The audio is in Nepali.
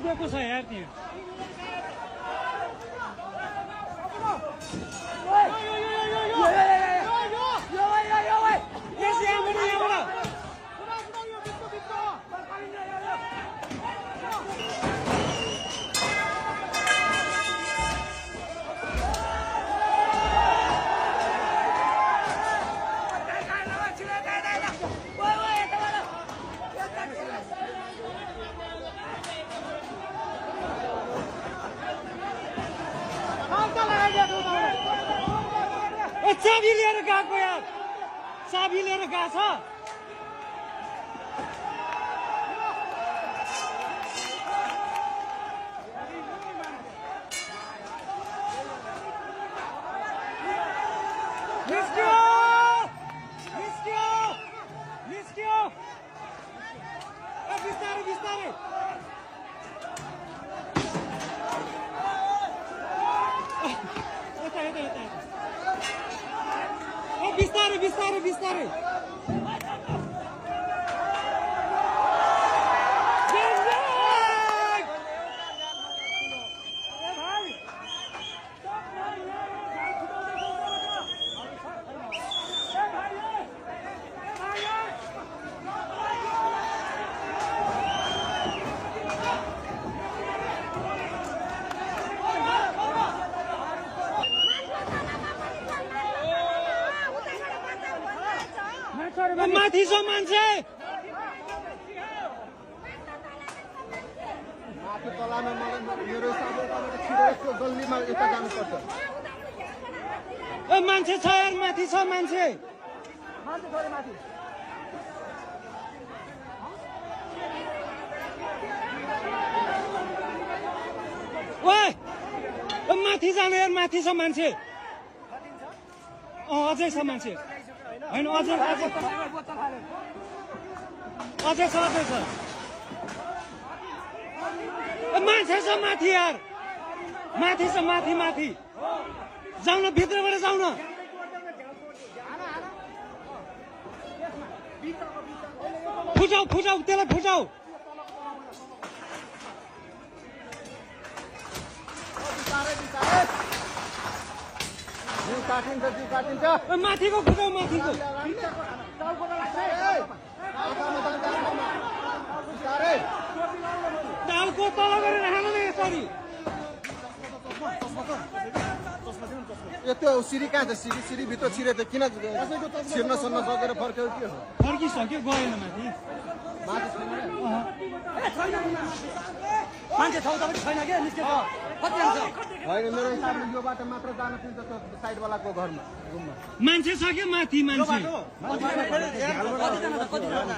भित्रेको छ यार त्यहाँ चाबी लिएर गएको यार चाबी लिएर गएको छ बिस्तारै बिस्तारै बिस्तारै बिस्तारै बिस्तारै माथि छ मान्छे माथि तलामा मेरो हिसाबले छिटो गल्लीमा यता जानुपर्छ मान्छे छ यार माथि छ मान्छे माथि जानु यार माथि छ मान्छे अझै छ मान्छे होइन अझै छ मान्छे छ माथि यार माथि छ माथि माथि जाउन भित्रबाट जाउन फुटाउ फुटाउ त्यसलाई फुटाउ माथिको फुटाउ माथिको टालको तल गरेर राख्नु न यसरी त्यो सिरी कहाँ छ सिरी भित्र छिरे त किन छिर्न सर्न सकेर फर्क्यो के हो फर्किसक्यो गएन माथि मान्छे ठाउँ पनि छैन क्या निस्केको कति आउँछ होइन मेरो हिसाबले यो बाटो मात्र जान दिन्छ त्यो साइडवालाको घरमा रुममा मान्छे छ क्या माथि मान्छे कतिजना